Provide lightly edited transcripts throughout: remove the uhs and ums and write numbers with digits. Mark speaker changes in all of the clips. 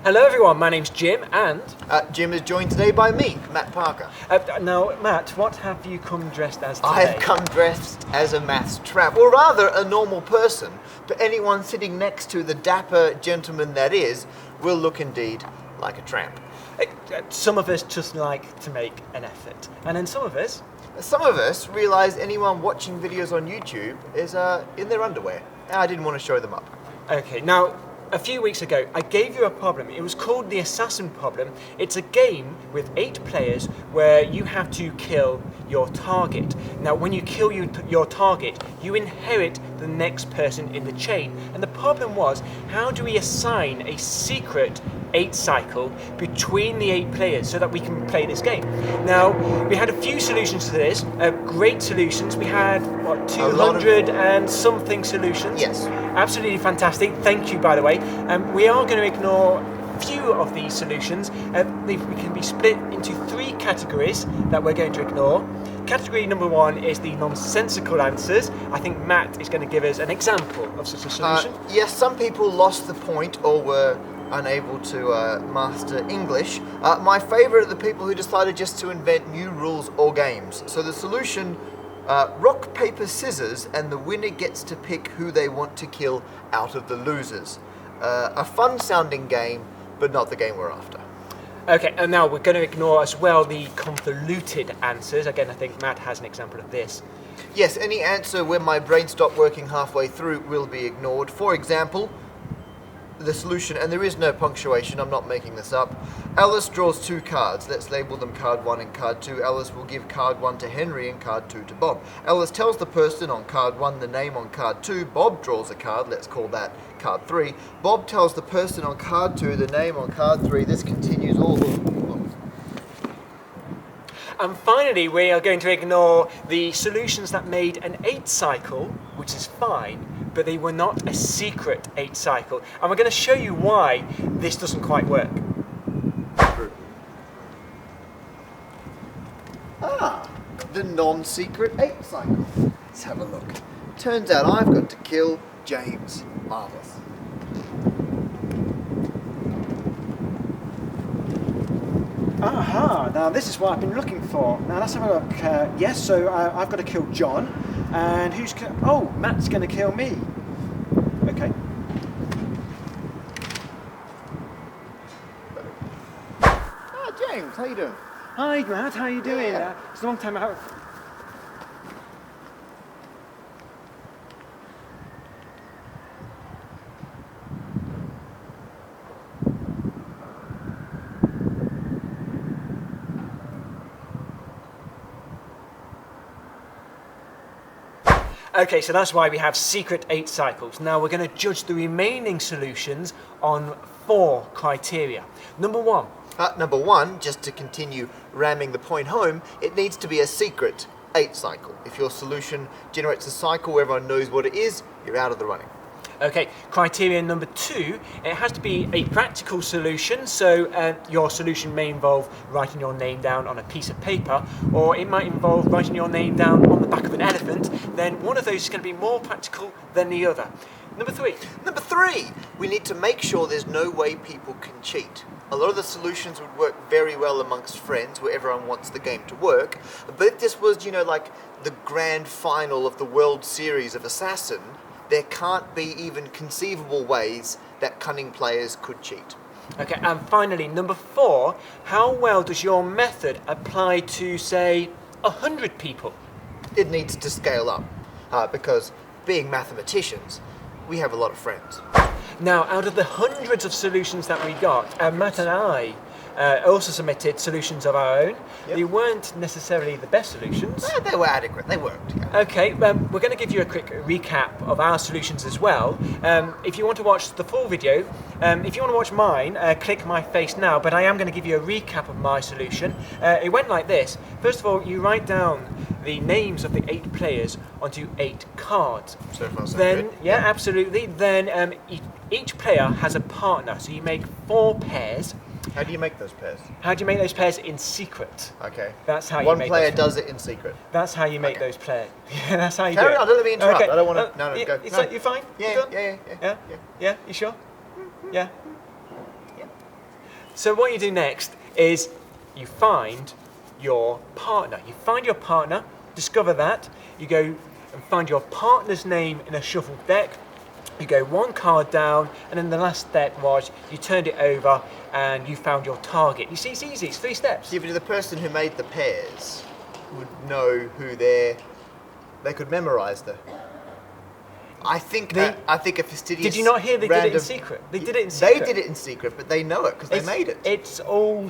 Speaker 1: Hello everyone, my name's Jim and...
Speaker 2: Jim is joined today by me, Matt Parker.
Speaker 1: Now, Matt, what have you come dressed as today?
Speaker 2: I have come dressed as a maths tramp, or rather a normal person, but anyone sitting next to the dapper gentleman that is will look indeed like a tramp.
Speaker 1: Some of us just like to make an effort, and then some of us
Speaker 2: realise anyone watching videos on YouTube is in their underwear. I didn't want to show them up.
Speaker 1: Okay, now, a few weeks ago, I gave you a problem. It was called the Assassin Problem. It's a game with 8 players where you have to kill your target. Now, when you kill your target, you inherit the next person in the chain. And the problem was, how do we assign a secret 8 cycle between the 8 players so that we can play this game? Now, we had a few solutions to this, great solutions. We had, 200 and something solutions?
Speaker 2: Yes.
Speaker 1: Absolutely fantastic. Thank you, by the way. We are going to ignore a few of these solutions. We can be split into 3 categories that we're going to ignore. Category number 1 is the nonsensical answers. I think Matt is going to give us an example of such a solution.
Speaker 2: Yes, some people lost the point or were unable to master English. My favourite are the people who decided just to invent new rules or games. So the solution, rock, paper, scissors, and the winner gets to pick who they want to kill out of the losers. A fun sounding game, but not the game we're after.
Speaker 1: Okay, and now we're going to ignore as well the convoluted answers. Again, I think Matt has an example of this.
Speaker 2: Yes, any answer where my brain stopped working halfway through will be ignored. For example, the solution, and there is no punctuation, I'm not making this up. Alice draws 2 cards. Let's label them card 1 and card 2. Alice will give card 1 to Henry and card 2 to Bob. Alice tells the person on card 1 the name on card 2. Bob draws a card. Let's call that card 3. Bob tells the person on card 2 the name on card 3. This continues all the...
Speaker 1: And finally, we are going to ignore the solutions that made an 8 cycle, which is fine, but they were not a secret 8 cycle. And we're going to show you why this doesn't quite work.
Speaker 2: The non-secret 8 cycle. Let's have a look. Turns out I've got to kill James. Marvellous.
Speaker 3: Aha, now this is what I've been looking for. Now let's have a look. Yes, so I've got to kill John. And who's... Oh, Matt's going to kill me. Okay.
Speaker 2: James, how you doing?
Speaker 3: Hi, Matt, how you doing?
Speaker 2: Yeah.
Speaker 3: It's a long time out.
Speaker 1: Okay, so that's why we have secret 8 cycles. Now we're going to judge the remaining solutions on 4 criteria. Number 1.
Speaker 2: Number 1, just to continue ramming the point home, it needs to be a secret 8 cycle. If your solution generates a cycle where everyone knows what it is, you're out of the running.
Speaker 1: Okay, criteria number 2, it has to be a practical solution, so your solution may involve writing your name down on a piece of paper, or it might involve writing your name down on the back of an elephant. Then one of those is going to be more practical than the other. Number 3.
Speaker 2: Number 3, we need to make sure there's no way people can cheat. A lot of the solutions would work very well amongst friends where everyone wants the game to work, but if this was, like the grand final of the World Series of Assassin, there can't be even conceivable ways that cunning players could cheat.
Speaker 1: Okay, and finally, number 4, how well does your method apply to, say, 100 people?
Speaker 2: It needs to scale up, because being mathematicians, we have a lot of friends.
Speaker 1: Now, out of the hundreds of solutions that we got, Matt and I also submitted solutions of our own.
Speaker 2: Yep.
Speaker 1: They weren't necessarily the best solutions.
Speaker 2: They were adequate, they worked. Yeah.
Speaker 1: Okay, we're going to give you a quick recap of our solutions as well. If you want to watch the full video, if you want to watch mine, click my face now, but I am going to give you a recap of my solution. It went like this. First of all, you write down the names of the 8 players onto 8 cards.
Speaker 2: So far, so
Speaker 1: then,
Speaker 2: good.
Speaker 1: yeah, absolutely. Then each player has a partner, so you make 4 pairs.
Speaker 2: How do you make those pairs?
Speaker 1: How do you make those pairs in secret?
Speaker 2: Okay.
Speaker 1: That's how you
Speaker 2: One
Speaker 1: make
Speaker 2: player
Speaker 1: those.
Speaker 2: does it in secret.
Speaker 1: That's how you make
Speaker 2: Okay.
Speaker 1: those pairs. That's how you do
Speaker 2: Carry
Speaker 1: it.
Speaker 2: on, don't let me interrupt.
Speaker 1: Okay.
Speaker 2: I don't want to. No, go.
Speaker 1: It's
Speaker 2: No.
Speaker 1: like, you're fine?
Speaker 2: Yeah,
Speaker 1: You done?
Speaker 2: yeah.
Speaker 1: Yeah? Yeah? You sure? Yeah? So what you do next is you find your partner. You find your partner, discover that. You go and find your partner's name in a shuffled deck. You go one card down, and then the last step was you turned it over and you found your target. You see, it's easy. It's 3 steps.
Speaker 2: Even the person who made the pairs would know who they could memorise the. I think a fastidious.
Speaker 1: Did you not hear they did it in secret? They did it in secret.
Speaker 2: They did it in secret, but they know it because they made it.
Speaker 1: It's all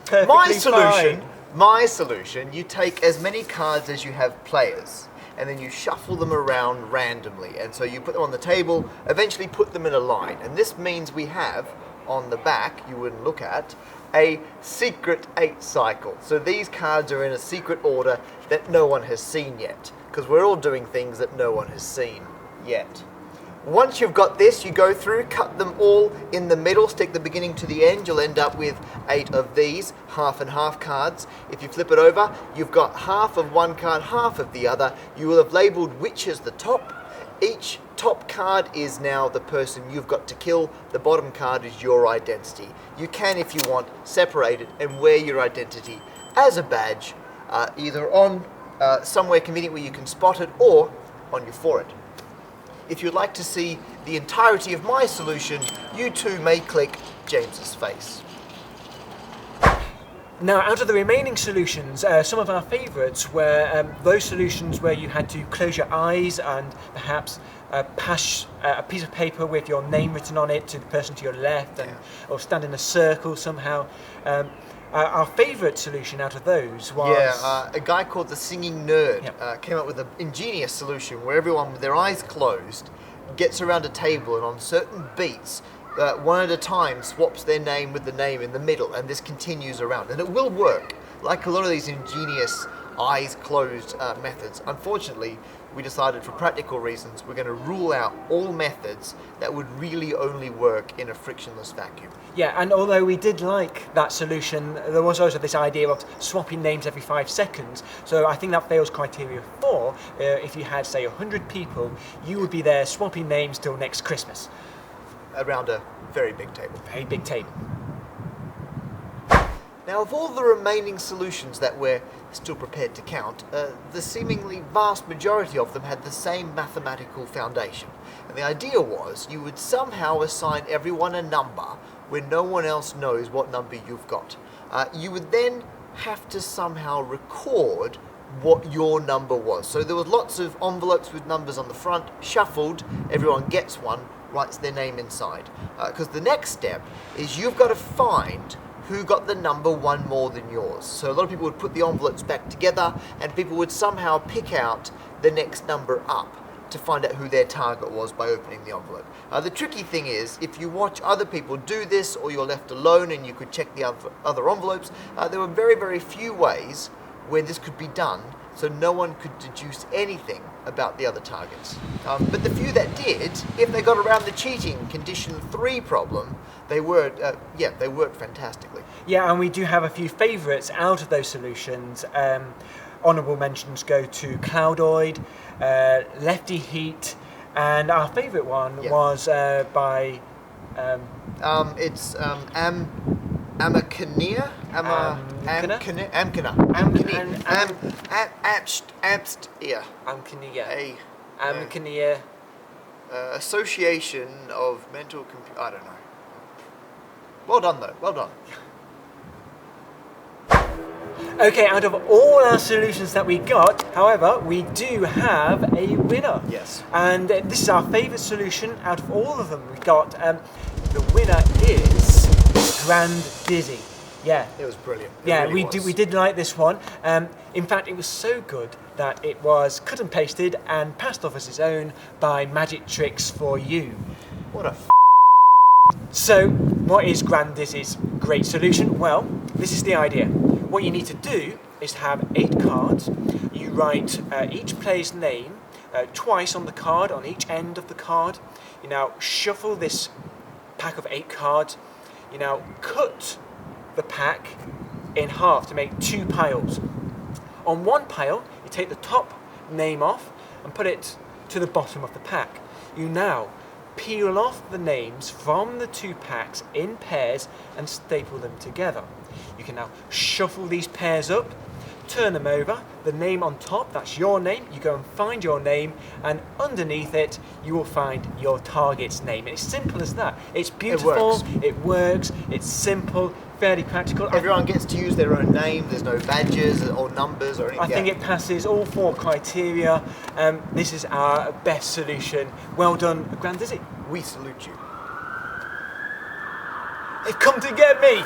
Speaker 1: perfectly fine.
Speaker 2: My solution, you take as many cards as you have players, and then you shuffle them around randomly. And so you put them on the table, eventually put them in a line. And this means we have, on the back, you wouldn't look at, a secret 8 cycle. So these cards are in a secret order that no one has seen yet, because we're all doing things that no one has seen yet. Once you've got this, you go through, cut them all in the middle, stick the beginning to the end. You'll end up with 8 of these, half and half cards. If you flip it over, you've got half of one card, half of the other. You will have labelled which is the top. Each top card is now the person you've got to kill. The bottom card is your identity. You can, if you want, separate it and wear your identity as a badge, either on somewhere convenient where you can spot it or on your forehead. If you'd like to see the entirety of my solution, you too may click James's face.
Speaker 1: Now, out of the remaining solutions, some of our favourites were those solutions where you had to close your eyes and perhaps pass a piece of paper with your name written on it to the person to your left, and, or stand in a circle somehow. Our favourite solution out of those was...
Speaker 2: a guy called the Singing Nerd came up with an ingenious solution where everyone with their eyes closed gets around a table and on certain beats, one at a time swaps their name with the name in the middle, and this continues around. And it will work, like a lot of these ingenious eyes closed methods. Unfortunately, we decided for practical reasons we're going to rule out all methods that would really only work in a frictionless vacuum.
Speaker 1: Yeah, and although we did like that solution, there was also this idea of swapping names every 5 seconds. So I think that fails criteria 4. If you had, say, 100 people, you would be there swapping names till next Christmas.
Speaker 2: Around a very big table.
Speaker 1: Very big table.
Speaker 2: Now, of all the remaining solutions that we're still prepared to count, the seemingly vast majority of them had the same mathematical foundation. And the idea was you would somehow assign everyone a number when no one else knows what number you've got. You would then have to somehow record what your number was. So there was lots of envelopes with numbers on the front, shuffled, everyone gets one, writes their name inside. Because the next step is you've got to find who got the number 1 more than yours. So a lot of people would put the envelopes back together and people would somehow pick out the next number up to find out who their target was by opening the envelope. The tricky thing is, if you watch other people do this or you're left alone and you could check the other envelopes, there were very, very few ways where this could be done, so no one could deduce anything about the other targets. But the few that did, if they got around the cheating condition 3 problem, they worked fantastically.
Speaker 1: Yeah, and we do have a few favourites out of those solutions. Honourable mentions go to Cloudoid, Lefty Heat, and our favourite one was by...
Speaker 2: it's Amacania?
Speaker 1: Amcania.
Speaker 2: Association of Mental I don't know. Well done, though. Well done.
Speaker 1: Okay, out of all our solutions that we got, however, we do have a winner.
Speaker 2: Yes.
Speaker 1: And this is our favourite solution out of all of them we got. The winner is Grand Dizzy. Yeah.
Speaker 2: It was brilliant.
Speaker 1: We did like this one. In fact, it was so good that it was cut and pasted and passed off as its own by Magic Tricks for You.
Speaker 2: What a
Speaker 1: So, what is Grand Dizzy's great solution? Well, this is the idea. What you need to do is have 8 cards. You write each player's name twice on the card, on each end of the card. You now shuffle this pack of 8 cards. You now cut the pack in half to make 2 piles. On one pile, you take the top name off and put it to the bottom of the pack. You now peel off the names from the 2 packs in pairs and staple them together. You can now shuffle these pairs up, turn them over, the name on top, that's your name, you go and find your name, and underneath it you will find your target's name. It's simple as that. It's beautiful, it works, it's simple, fairly practical.
Speaker 2: Everyone gets to use their own name, there's no badges or numbers or anything.
Speaker 1: I think it passes all 4 criteria. This is our best solution. Well done, Grand Dizzy.
Speaker 2: We salute you.
Speaker 1: They've come to get me!